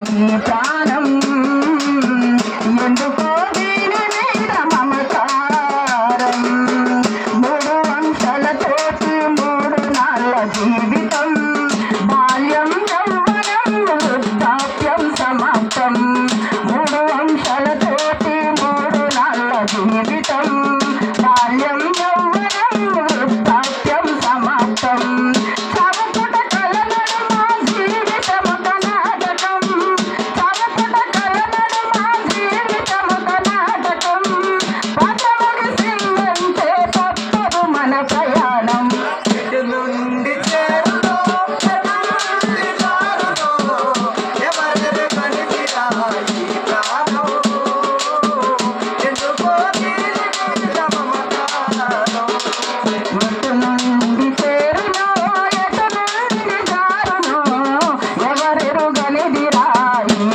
ఈ ప్రాణం ఎందుకో దీని మీద మమకారం మూడు అంశాలతోటి మూడు నాళ్ళ జీవితం బాల్యం యౌవనం వృద్ధాప్యం సమాప్తం మూడు అంశాలతోటి మూడు నాళ్ళ జీవితం బాల్యం యౌవనం వృద్ధాప్యం సమాప్తం ఎవరెరుగనిదిరా ఈ